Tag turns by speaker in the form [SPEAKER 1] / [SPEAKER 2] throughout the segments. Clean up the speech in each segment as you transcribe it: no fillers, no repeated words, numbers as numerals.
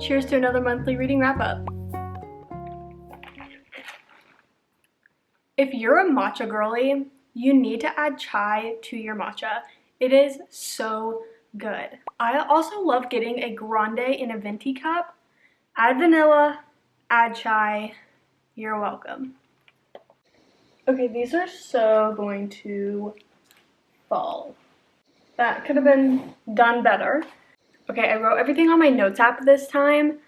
[SPEAKER 1] Cheers to another monthly reading wrap-up. If you're a matcha girly, you need to add chai to your matcha. It is so good. I also love getting a grande in a venti cup. Add vanilla, add chai, you're welcome. Okay, these are so going to fall. That could have been done better. Okay, I wrote everything on my notes app this time.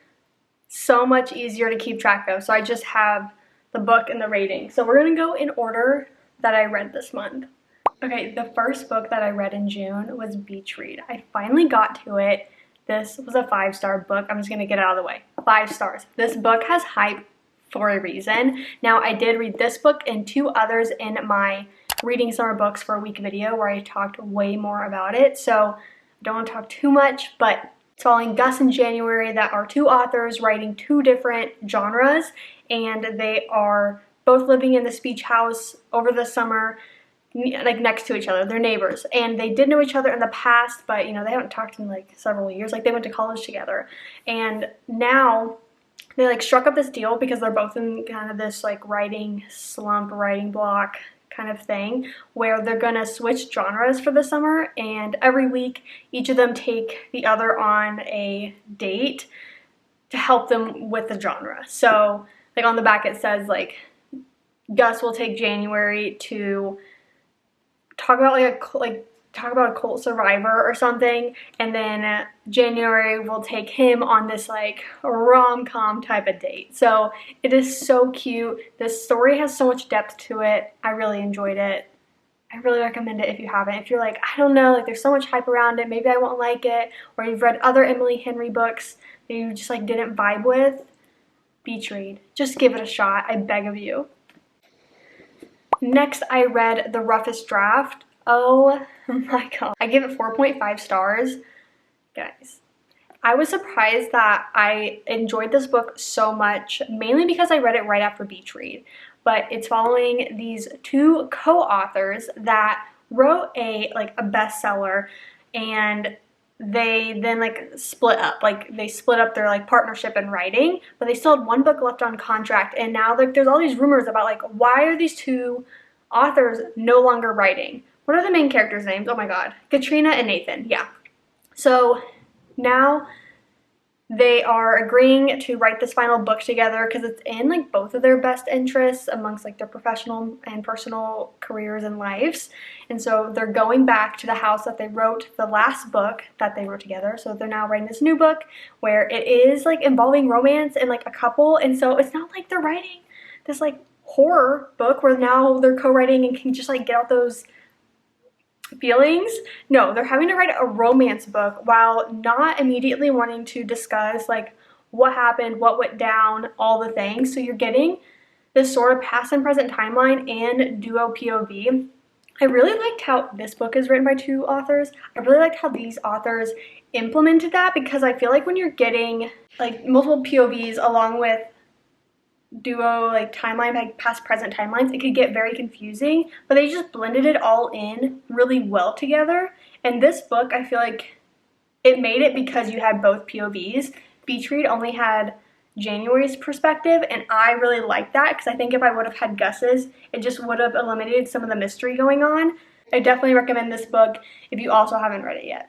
[SPEAKER 1] So much easier to keep track of. So I just have the book and the rating. So we're gonna go in order that I read this month. Okay, the first book that I read in June was Beach Read. I finally got to it. This was a 5-star book. I'm just gonna get it out of the way. 5 stars. This book has hype for a reason. Now, I did read this book and 2 others in my Reading Summer Books for a Week video where I talked way more about it. So I don't want to talk too much, but it's following Gus and January, that are 2 authors writing 2 different genres, and they are both living in this beach house over the summer, like next to each other. They're neighbors, and they did know each other in the past, but you know, they haven't talked in like several years. Like, they went to college together, and now they like struck up this deal because they're both in kind of this like writing slump, writing block kind of thing, where they're gonna switch genres for the summer, and every week each of them take the other on a date to help them with the genre. So like on the back it says like Gus will take January to talk about a cult survivor or something, and then January will take him on this like rom-com type of date. So it is so cute. This story has so much depth to it. I really enjoyed it. I really recommend it if you haven't. If you're like, I don't know, like there's so much hype around it, maybe I won't like it, or you've read other Emily Henry books that you just like didn't vibe with, Beach Read. Just give it a shot, I beg of you. Next, I read The Roughest Draft. Oh my god. I give it 4.5 stars. Guys, I was surprised that I enjoyed this book so much, mainly because I read it right after Beach Read. But it's following these 2 co-authors that wrote a bestseller, and they then like split up. Like, they split up their like partnership in writing, but they still had 1 book left on contract, and now like there's all these rumors about like, why are these 2 authors no longer writing? What are the main characters' names? Oh my god. Katrina and Nathan. Yeah. So now they are agreeing to write this final book together because it's in like both of their best interests amongst like their professional and personal careers and lives. And so they're going back to the house that they wrote the last book that they wrote together. So they're now writing this new book where it is like involving romance and like a couple. And so it's not like they're writing this like horror book where now they're co-writing and can just like get out those feelings. No, they're having to write a romance book while not immediately wanting to discuss like what happened, what went down, all the things. So you're getting this sort of past and present timeline and duo POV. I really liked how this book is written by 2 authors. I really liked how these authors implemented that, because I feel like when you're getting like multiple POVs along with duo like timeline, like past present timelines, it could get very confusing, but they just blended it all in really well together. And this book, I feel like it made it because you had both POVs. Beach Read only had January's perspective, and I really liked that because I think if I would have had Gus's, it just would have eliminated some of the mystery going on. I definitely recommend this book if you also haven't read it yet.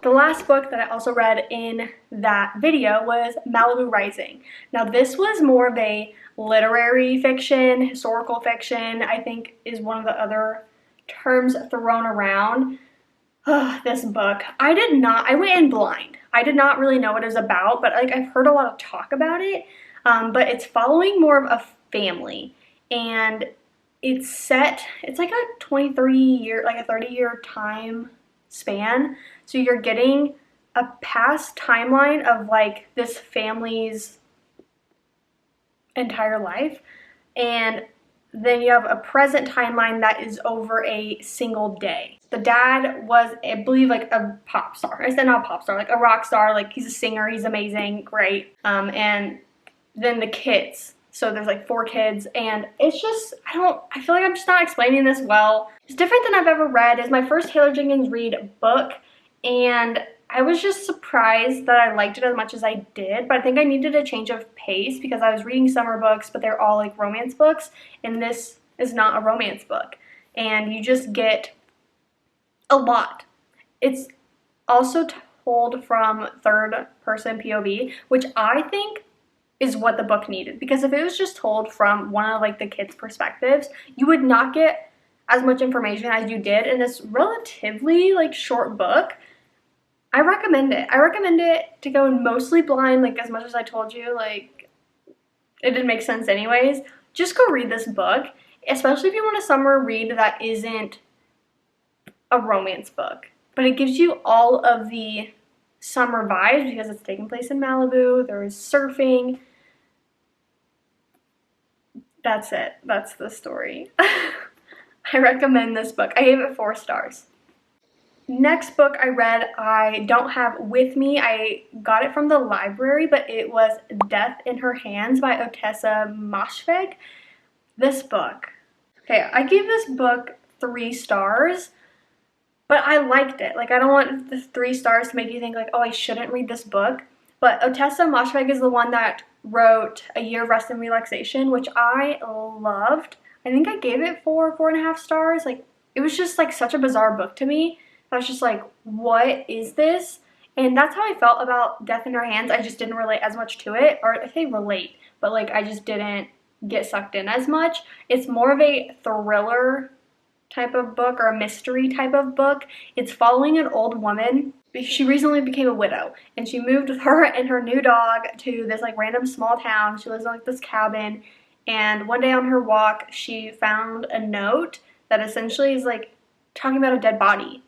[SPEAKER 1] The last book that I also read in that video was Malibu Rising. Now, this was more of a literary fiction, historical fiction, I think is one of the other terms thrown around. This book, I went in blind. I did not really know what it was about, but like I've heard a lot of talk about it. But it's following more of a family, and it's like a 30-year time span. So you're getting a past timeline of like this family's entire life, and then you have a present timeline that is over a single day. The dad was, I believe, like a pop star. I said not a pop star, like a rock star. Like, he's a singer, he's amazing, great. And then the kids. So there's like 4 kids, and it's just, I feel like I'm just not explaining this well. It's different than I've ever read. It's my first Taylor Jenkins Reid book, and I was just surprised that I liked it as much as I did, but I think I needed a change of pace because I was reading summer books, but they're all like romance books, and this is not a romance book. And you just get a lot. It's also told from third person POV, which I think is what the book needed, because if it was just told from one of like the kids' perspectives, you would not get as much information as you did in this relatively like short book. I recommend it. I recommend it to go in mostly blind, like as much as I told you, like it didn't make sense anyways. Just go read this book, especially if you want a summer read that isn't a romance book, but it gives you all of the summer vibes because it's taking place in Malibu. There is surfing. That's it. That's the story. I recommend this book. I gave it 4 stars. Next book I read, I don't have with me. I got it from the library, but it was Death in Her Hands by Ottessa Moshfegh. This book. Okay, I gave this book 3 stars, but I liked it. Like, I don't want the 3 stars to make you think like, oh, I shouldn't read this book. But Ottessa Moshfegh is the one that wrote A Year of Rest and Relaxation, which I loved. I think I gave it 4.5 stars. Like, it was just like such a bizarre book to me. I was just like, what is this? And that's how I felt about Death in Her Hands. I just didn't relate as much to it. Or I say relate, but like I just didn't get sucked in as much. It's more of a thriller type of book or a mystery type of book. It's following an old woman. She recently became a widow, and she moved with her and her new dog to this like random small town. She lives in like this cabin, and one day on her walk she found a note that essentially is like talking about a dead body.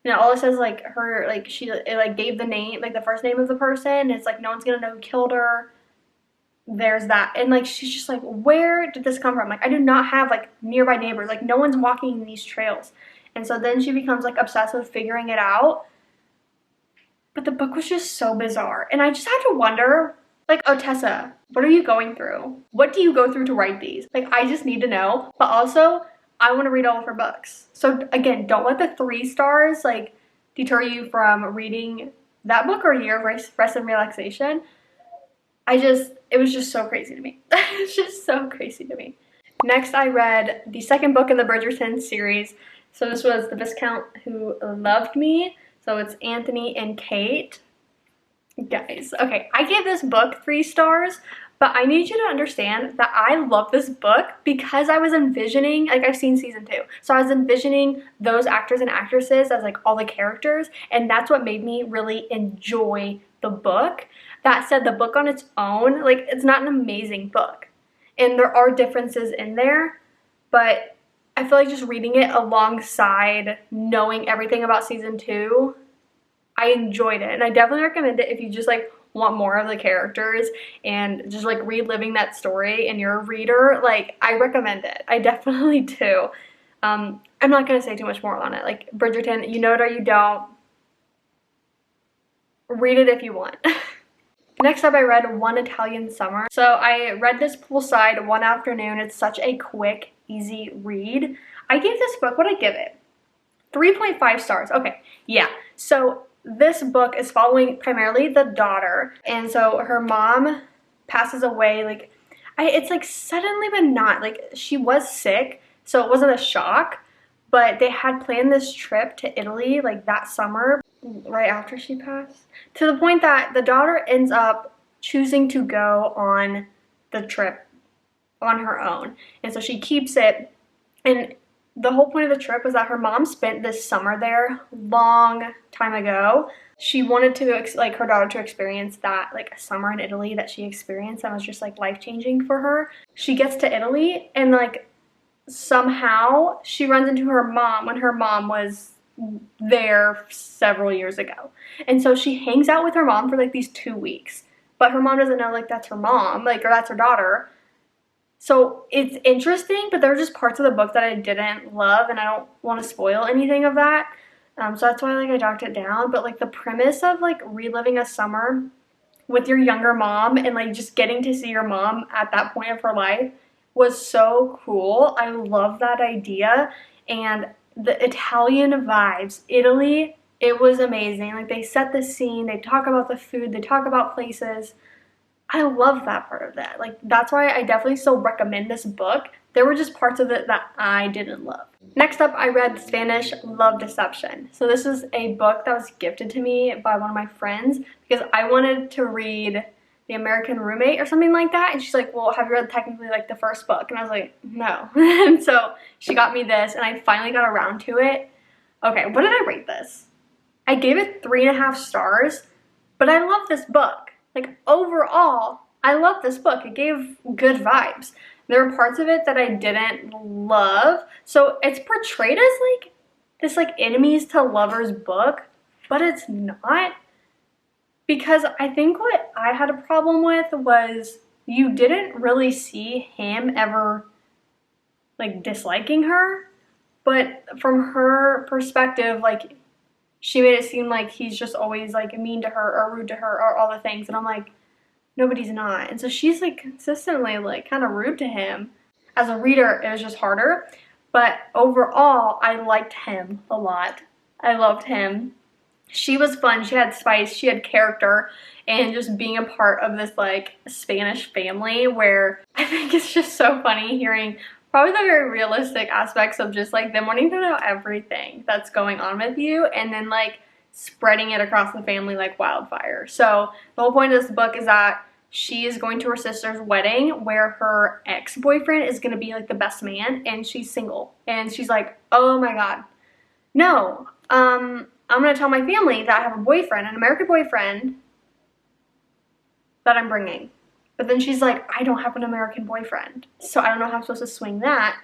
[SPEAKER 1] And all it says like her, like it like gave the name, like the first name of the person. It's like no one's gonna know who killed her. There's that. And like she's just like, where did this come from? Like I do not have like nearby neighbors. Like no one's walking these trails. And so then she becomes like obsessed with figuring it out. But the book was just so bizarre. And I just had to wonder, like, Ottessa, what are you going through? What do you go through to write these? Like I just need to know. But also I want to read all of her books. So again, don't let the 3 stars like deter you from reading that book or A Year of Rest and Relaxation. It was just so crazy to me. It's just so crazy to me. Next, I read the second book in the Bridgerton series. So this was The Viscount Who Loved Me. So it's Anthony and Kate. Guys, okay, I gave this book 3 stars, but I need you to understand that I love this book because I was envisioning, like I've seen season 2, so I was envisioning those actors and actresses as like all the characters, and that's what made me really enjoy the book. That said, the book on its own, like it's not an amazing book, and there are differences in there, but I feel like just reading it alongside knowing everything about season 2, I enjoyed it, and I definitely recommend it if you just like want more of the characters and just like reliving that story and you're a reader. Like I recommend it. I definitely do. I'm not gonna say too much more on it. Like Bridgerton, you know it or you don't. Read it if you want. Next up, I read One Italian Summer. So I read this poolside one afternoon. It's such a quick, easy read. I gave this book, what'd I give it? 3.5 stars. Okay, yeah. So this book is following primarily the daughter, and so her mom passes away. Like, it's like suddenly, but not. Like, she was sick, so it wasn't a shock, but they had planned this trip to Italy like that summer, right after she passed, to the point that the daughter ends up choosing to go on the trip on her own, and so she keeps it. And the whole point of the trip was that her mom spent this summer there long time ago. She wanted to like her daughter to experience that like summer in Italy that she experienced, that was just like life-changing for her. She gets to Italy and like somehow she runs into her mom when her mom was there several years ago. And so she hangs out with her mom for like these 2 weeks, but her mom doesn't know like that's her mom, like, or that's her daughter. So it's interesting, but there are just parts of the book that I didn't love, and I don't want to spoil anything of that. So that's why like I docked it down. But like the premise of like reliving a summer with your younger mom and like just getting to see your mom at that point of her life was so cool. I love that idea. And the Italian vibes, Italy It was amazing. Like, they set the scene, they talk about the food, they talk about places. I love that part of that. Like, that's why I definitely still recommend this book. There were just parts of it that I didn't love. Next up, I read Spanish Love Deception. So this is a book that was gifted to me by one of my friends because I wanted to read The American Roommate or something like that. And she's like, well, have you read technically like the first book? And I was like, no. And so she got me this and I finally got around to it. Okay, what did I rate this? I gave it 3.5 stars, but I love this book. Like, overall, I love this book. It gave good vibes. There were parts of it that I didn't love. So it's portrayed as like this like enemies to lovers book, but it's not. Because I think what I had a problem with was you didn't really see him ever like disliking her. But from her perspective, like, she made it seem like he's just always like mean to her or rude to her or all the things. And I'm like, nobody's not. And so she's like consistently like kind of rude to him. As a reader, it was just harder. But overall, I liked him a lot. I loved him. She was fun. She had spice. She had character. And just being a part of this like Spanish family where I think it's just so funny hearing probably the very realistic aspects of just like them wanting to know everything that's going on with you and then like spreading it across the family like wildfire. So the whole point of this book is that she is going to her sister's wedding where her ex-boyfriend is going to be like the best man and she's single. And she's like, oh my God, no, I'm going to tell my family that I have a boyfriend, an American boyfriend that I'm bringing. But then she's like, I don't have an American boyfriend. So I don't know how I'm supposed to swing that.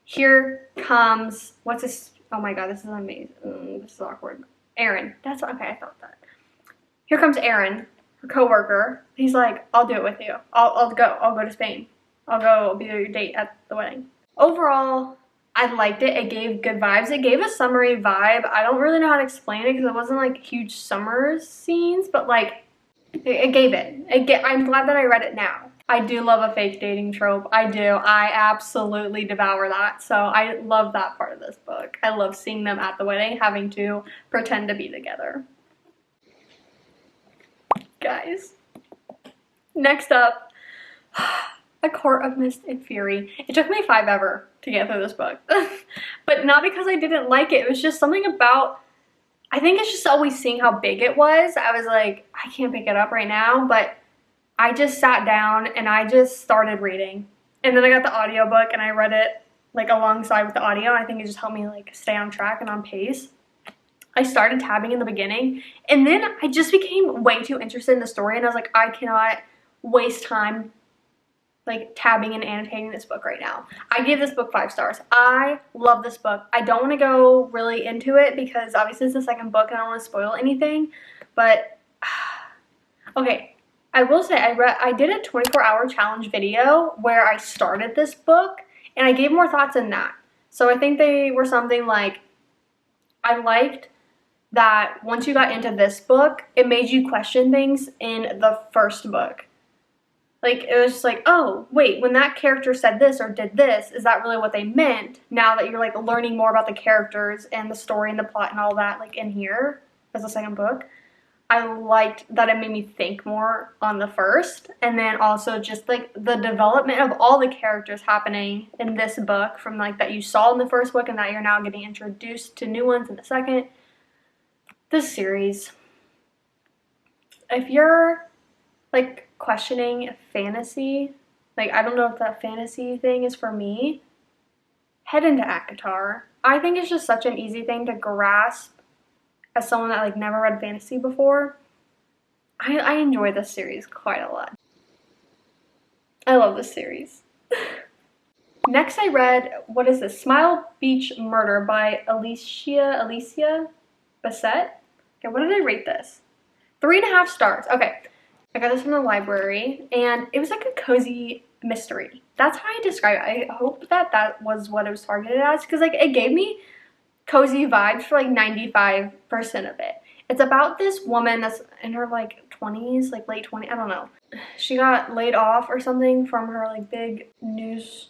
[SPEAKER 1] Here comes, what's this? Oh my God, this is amazing. This is awkward. Aaron. That's okay, I thought that. Here comes Aaron, her coworker. He's like, I'll do it with you. I'll go to Spain. I'll be your date at the wedding. Overall, I liked it. It gave good vibes. It gave a summery vibe. I don't really know how to explain it because it wasn't like huge summer scenes, but like, it gave it. I'm glad that I read it now. I do love a fake dating trope. I do. I absolutely devour that. So I love that part of this book. I love seeing them at the wedding having to pretend to be together. Guys, next up, A Court of Mist and Fury. It took me 5 ever to get through this book. But not because I didn't like it. It was just something about, I think it's just always seeing how big it was. I was like, I can't pick it up right now, but I just sat down and I just started reading. And then I got the audiobook and I read it like alongside with the audio. I think it just helped me like stay on track and on pace. I started tabbing in the beginning and then I just became way too interested in the story and I was like, I cannot waste time like tabbing and annotating this book right now. I give this book 5 stars. I love this book. I don't want to go really into it because obviously it's the second book and I don't want to spoil anything. But okay, I will say I did a 24-hour challenge video where I started this book and I gave more thoughts in that. So I think they were something like, I liked that once you got into this book, it made you question things in the first book. Like, it was just like, oh, wait, when that character said this or did this, is that really what they meant? Now that you're, like, learning more about the characters and the story and the plot and all that, like, in here as the second book, I liked that it made me think more on the first. And then also just, like, the development of all the characters happening in this book from, like, that you saw in the first book and that you're now getting introduced to new ones in the second. This series, if you're, like, questioning fantasy, like, I don't know if that fantasy thing is for me, head into ACOTAR. I think it's just such an easy thing to grasp as someone that like never read fantasy before. I enjoy this series quite a lot. I love this series. Next I read, what is this? Smile Beach Murder by Alicia Bassett. Okay, what did I rate this? 3.5 stars. Okay. I got this from the library, and it was like a cozy mystery. That's how I describe it. I hope that was what it was targeted as, because like it gave me cozy vibes for like 95% of it. It's about this woman that's in her like 20s, like late 20s, I don't know. She got laid off or something from her like big news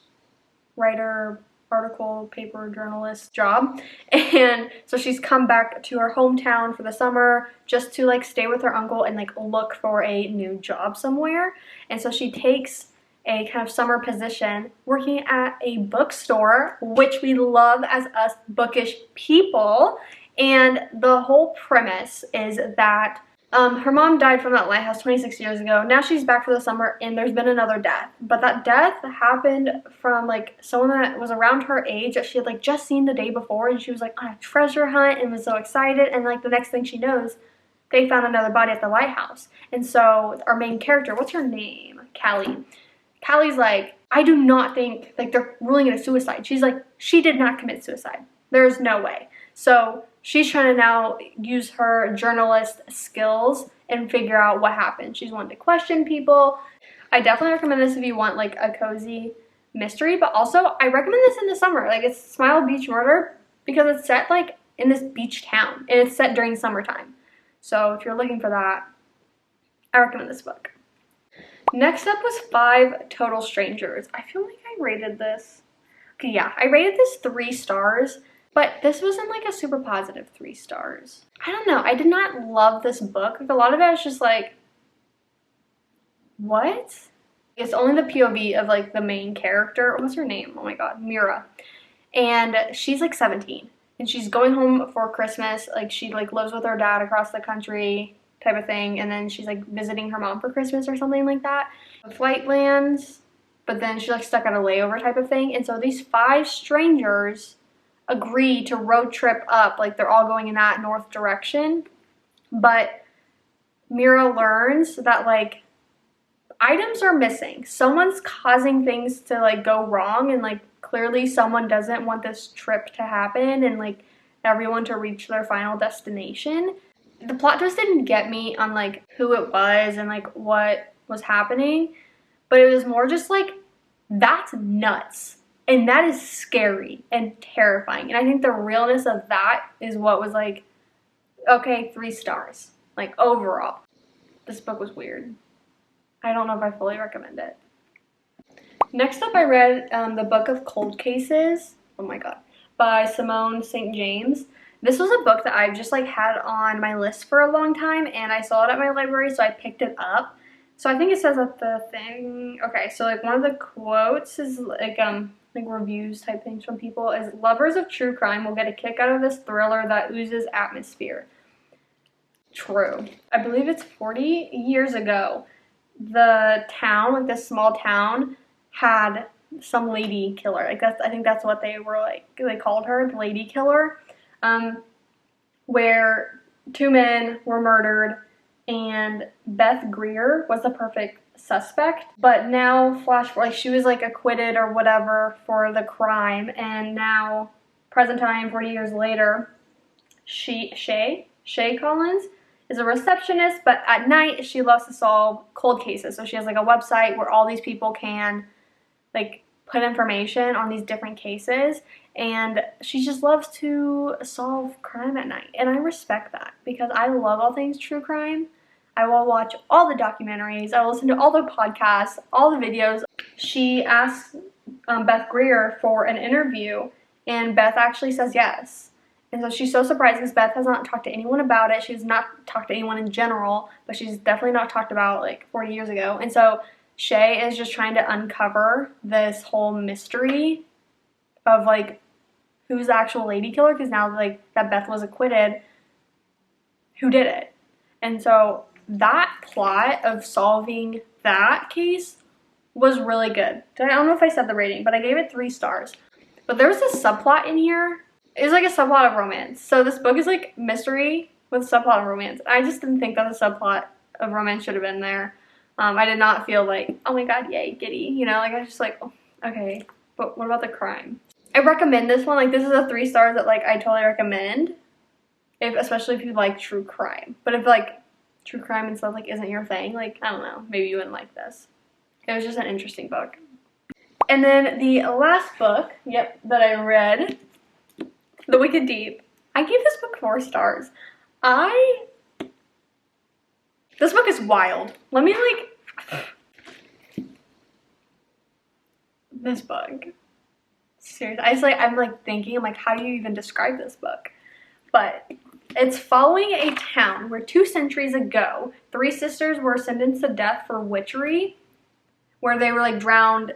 [SPEAKER 1] writer article paper journalist job, and so she's come back to her hometown for the summer just to like stay with her uncle and like look for a new job somewhere. And so she takes a kind of summer position working at a bookstore, which we love as us bookish people. And the whole premise is that her mom died from that lighthouse 26 years ago. Now she's back for the summer and there's been another death. But that death happened from like someone that was around her age that she had like just seen the day before, and she was like on a treasure hunt and was so excited, and like the next thing she knows, they found another body at the lighthouse. And so our main character, what's her name? Callie. Callie's like, I do not think, like they're ruling it a suicide. She's like, she did not commit suicide. There's no way. So she's trying to now use her journalist skills and figure out what happened. She's wanting to question people. I definitely recommend this if you want like a cozy mystery, but also I recommend this in the summer. Like, it's Smile Beach Murder because it's set like in this beach town and it's set during summertime. So if you're looking for that, I recommend this book. Next up was 5 Total Strangers. I feel like I rated this. Okay, yeah, I rated this 3 stars. But this wasn't like a super positive 3 stars. I don't know. I did not love this book. Like, a lot of it was just like, what? It's only the POV of like the main character. What's her name? Oh my god, Mira. And she's like 17. And she's going home for Christmas. Like, she like lives with her dad across the country type of thing. And then she's like visiting her mom for Christmas or something like that. The flight lands, but then she's like stuck at a layover type of thing. And so these 5 strangers agree to road trip up, like they're all going in that north direction, but Mira learns that like items are missing. Someone's causing things to like go wrong, and like clearly someone doesn't want this trip to happen and like everyone to reach their final destination. The plot twist didn't get me on like who it was and like what was happening, but it was more just like, that's nuts. And that is scary and terrifying. And I think the realness of that is what was like, okay, 3 stars. Like, overall. This book was weird. I don't know if I fully recommend it. Next up, I read the Book of Cold Cases. Oh my god. By Simone St. James. This was a book that I've just like had on my list for a long time, and I saw it at my library, so I picked it up. So I think it says at the thing, okay, so like one of the quotes is like reviews type things from people is, lovers of true crime will get a kick out of this thriller that oozes atmosphere. True. I believe it's 40 years ago. The town, like this small town, had some lady killer. Like I think that's what they were like, they called her, the lady killer, where 2 men were murdered, and Beth Greer was the perfect suspect, but now like she was like acquitted or whatever for the crime, and now present time 40 years later, Shay Collins is a receptionist, but at night she loves to solve cold cases. So she has like a website where all these people can like put information on these different cases, and she just loves to solve crime at night. And I respect that because I love all things true crime. I will watch all the documentaries, I will listen to all the podcasts, all the videos. She asked Beth Greer for an interview, and Beth actually says yes. And so she's so surprised because Beth has not talked to anyone about it. She's not talked to anyone in general, but she's definitely not talked about like 40 years ago. And so Shay is just trying to uncover this whole mystery of like who's the actual lady killer, because now like that Beth was acquitted, who did it? And so that plot of solving that case was really good. I don't know if I said the rating, but I gave it 3 stars. But there was a subplot in here. It was like a subplot of romance. So this book is like mystery with a subplot of romance. I just didn't think that the subplot of romance should have been there. I did not feel like, oh my god, yay, giddy. You know, like I was just like, oh, okay, but what about the crime? I recommend this one. Like, this is a 3 stars that like I totally recommend, especially if you like true crime. But if like true crime and stuff like isn't your thing, like I don't know, maybe you wouldn't like this. It was just an interesting book. And then the last book, that I read, The Wicked Deep. I gave this book 4 stars. This book is wild. Let me like, this book. Seriously, I'm like thinking, I'm like, how do you even describe this book? But it's following a town where 2 centuries ago, 3 sisters were sentenced to death for witchery, where they were like drowned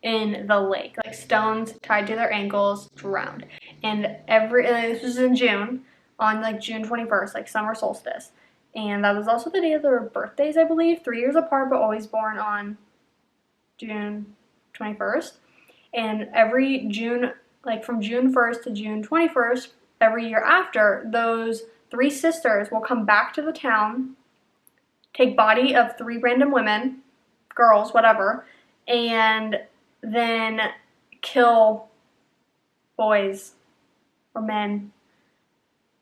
[SPEAKER 1] in the lake, like stones tied to their ankles, drowned. And this was in June, on like June 21st, like summer solstice. And that was also the day of their birthdays, I believe, 3 years apart, but always born on June 21st. And every June, like from June 1st to June 21st, every year after, those 3 sisters will come back to the town, take body of 3 random women, girls, whatever, and then kill boys or men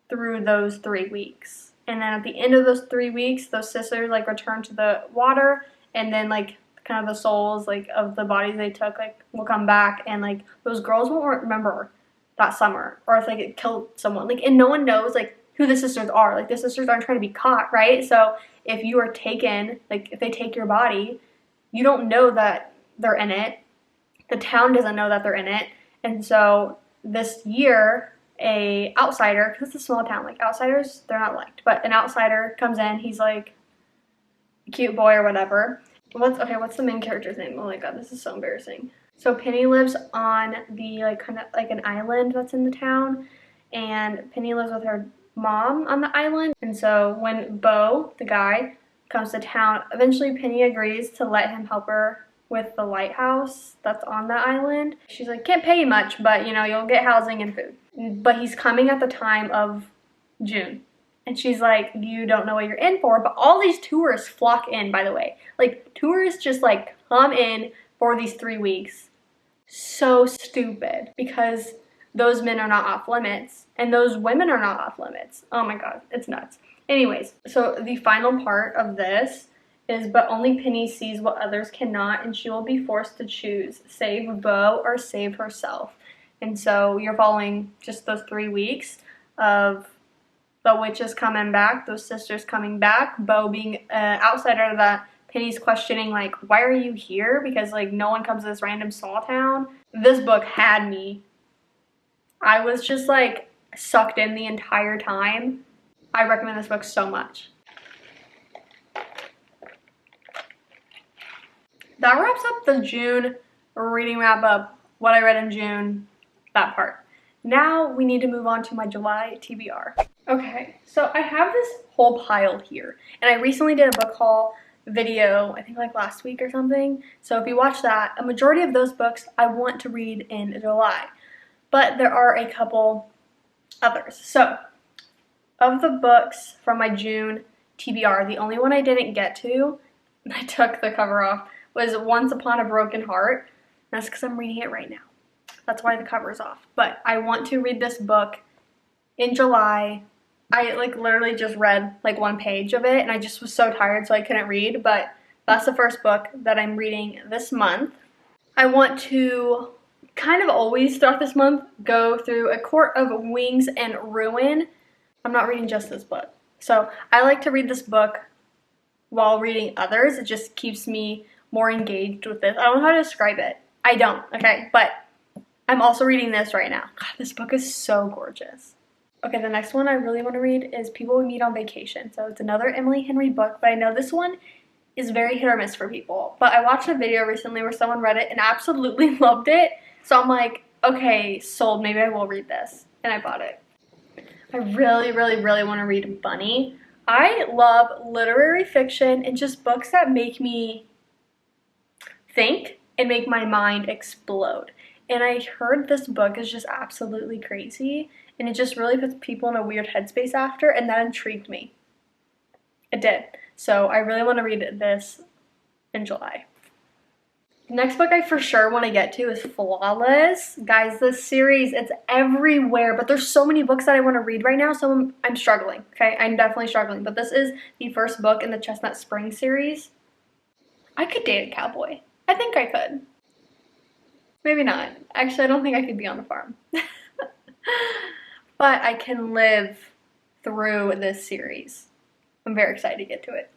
[SPEAKER 1] through those 3 weeks. And then at the end of those 3 weeks, those sisters like return to the water, and then like kind of the souls like of the bodies they took like will come back, and like those girls won't remember that summer or if like it killed someone, like, and no one knows like who the sisters are. Like the sisters aren't trying to be caught, right? So if you are taken, like if they take your body, you don't know that they're in it. The town doesn't know that they're in it. And so this year, a outsider, because it's a small town, like outsiders, they're not liked, but an outsider comes in. He's like a cute boy or whatever. What's the main character's name? Oh my god, this is so embarrassing. So Penny lives on the like kind of like an island that's in the town, and Penny lives with her mom on the island. And so when Beau, the guy, comes to town, eventually Penny agrees to let him help her with the lighthouse that's on the island. She's like, can't pay you much, but you know, you'll get housing and food. But he's coming at the time of June. And she's like, you don't know what you're in for. But all these tourists flock in, by the way. Like, tourists just like come in for these 3 weeks. So stupid, because those men are not off limits and those women are not off limits. Oh my god, it's nuts. Anyways, so the final part of this is, but only Penny sees what others cannot, and she will be forced to choose, save Beau or save herself. And so you're following just those 3 weeks of the witches coming back, those sisters coming back, Beau being an outsider that Penny's questioning, like, why are you here? Because, like, no one comes to this random small town. This book had me. I was just, like, sucked in the entire time. I recommend this book so much. That wraps up the June reading wrap up, what I read in June, that part. Now we need to move on to my July TBR. Okay, so I have this whole pile here, and I recently did a book haul video, I think like last week or something. So if you watch that, a majority of those books I want to read in July, but there are a couple others. So of the books from my June TBR, the only one I didn't get to, I took the cover off, was Once Upon a Broken Heart. That's because I'm reading it right now. That's why the cover is off. But I want to read this book in July. I like literally just read like 1 page of it, and I just was so tired, so I couldn't read. But that's the first book that I'm reading this month. I want to kind of always throughout this month go through A Court of Wings and Ruin. I'm not reading just this book. So I like to read this book while reading others. It just keeps me more engaged with this. I don't know how to describe it. I don't, okay? But I'm also reading this right now. God, this book is so gorgeous. Okay, the next one I really want to read is People We Meet on Vacation. So it's another Emily Henry book, but I know this one is very hit or miss for people. But I watched a video recently where someone read it and absolutely loved it. So I'm like, okay, sold. Maybe I will read this. And I bought it. I really, really, really want to read Bunny. I love literary fiction and just books that make me think and make my mind explode. And I heard this book is just absolutely crazy, and it just really puts people in a weird headspace after, and that intrigued me. It did. So I really want to read this in July. The next book I for sure want to get to is Flawless. Guys, this series, it's everywhere, but there's so many books that I want to read right now, so I'm struggling, okay? I'm definitely struggling, but this is the first book in the Chestnut Spring series. I could date a cowboy. I think I could. Maybe not. Actually, I don't think I could be on a farm. But I can live through this series. I'm very excited to get to it.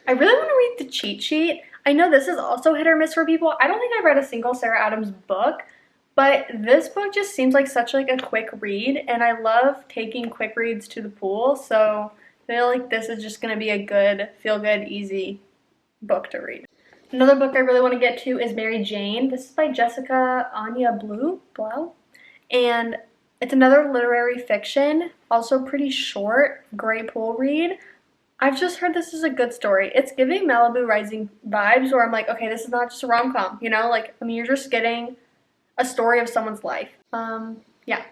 [SPEAKER 1] I really want to read The Cheat Sheet. I know this is also hit or miss for people. I don't think I've read a single Sarah Adams book, But this book just seems like such like a quick read, and I love taking quick reads to the pool, so I feel like this is just going to be a good, feel-good, easy book to read. Another book I really want to get to is Mary Jane. This is by Jessica Anya Blau, and it's another literary fiction, also pretty short, great pool read. I've just heard this is a good story. It's giving Malibu Rising vibes where I'm like, okay, this is not just a rom-com, you know? Like, I mean, you're just getting a story of someone's life. Yeah,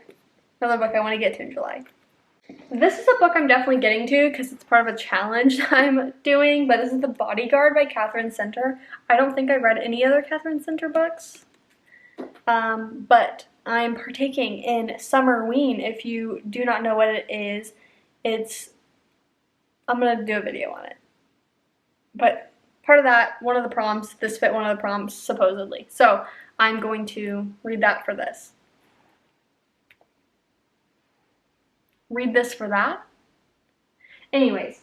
[SPEAKER 1] another book I want to get to in July. This is a book I'm definitely getting to because it's part of a challenge I'm doing, but this is The Bodyguard by Catherine Center. I don't think I read any other Catherine Center books, but I'm partaking in Summerween. If you do not know what it is, I'm going to do a video on it. But part of that, one of the prompts, this fit one of the prompts, supposedly. So I'm going to read that for this. Read this for that. Anyways,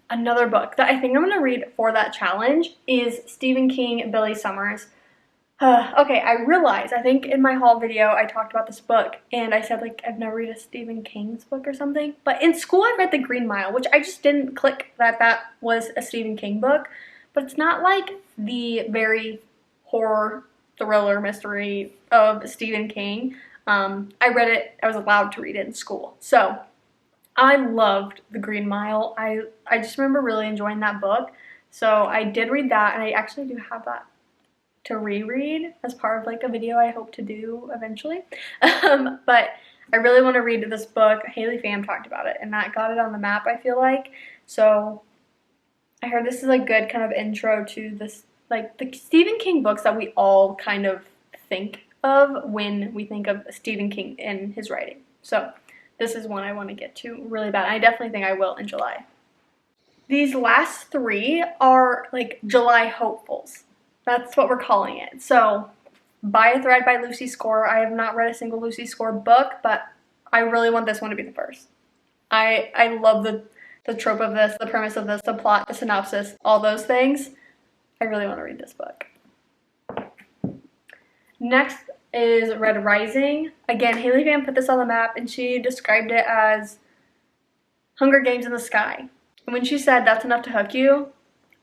[SPEAKER 1] another book that I think I'm going to read for that challenge is Stephen King, Billy Summers. Okay, I realized, I think in my haul video I talked about this book and I said like I've never read a Stephen King's book or something, but in school I read The Green Mile, which I just didn't click that was a Stephen King book, but it's not like the very horror, thriller, mystery of Stephen King. I read it, I was allowed to read it in school, so I loved The Green Mile. I just remember really enjoying that book, so I did read that, and I actually do have that to reread as part of like a video I hope to do eventually. But I really want to read this book. Haley Pham talked about it and that got it on the map, I feel like. So I heard this is a good kind of intro to this, like the Stephen King books that we all kind of think of when we think of Stephen King and his writing. So this is one I want to get to really bad. I definitely think I will in July. These last three are like July hopefuls. That's what we're calling it. So, By a Thread by Lucy Score. I have not read a single Lucy Score book, but I really want this one to be the first. I love the trope of this, the premise of this, the plot, the synopsis, all those things. I really want to read this book. Next is Red Rising. Again, Haley Pham put this on the map and she described it as Hunger Games in the Sky. And when she said that's enough to hook you,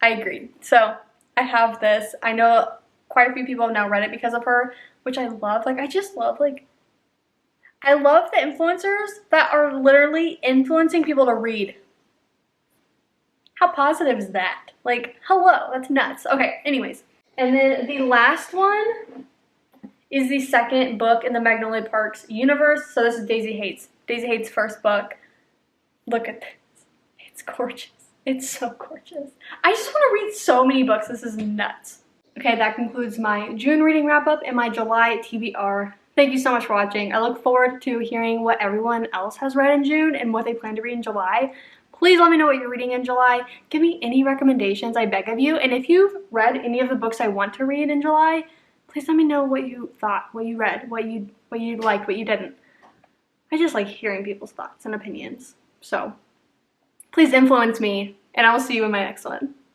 [SPEAKER 1] I agreed. So, I have this. I know quite a few people have now read it because of her, which I love. Like, I just love, like, I love the influencers that are literally influencing people to read. How positive is that? Like, hello, that's nuts. Okay, anyways. And then the last one is the second book in the Magnolia Parks universe. So this is Daisy Hates. Daisy Hates' first book. Look at this. It's gorgeous. It's so gorgeous. I just want to read so many books. This is nuts. Okay, that concludes my June reading wrap up and my July TBR. Thank you so much for watching. I look forward to hearing what everyone else has read in June and what they plan to read in July. Please let me know what you're reading in July. Give me any recommendations, I beg of you. And if you've read any of the books I want to read in July, please let me know what you thought, what you read, what you liked, what you didn't. I just like hearing people's thoughts and opinions. So please influence me, and I will see you in my next one.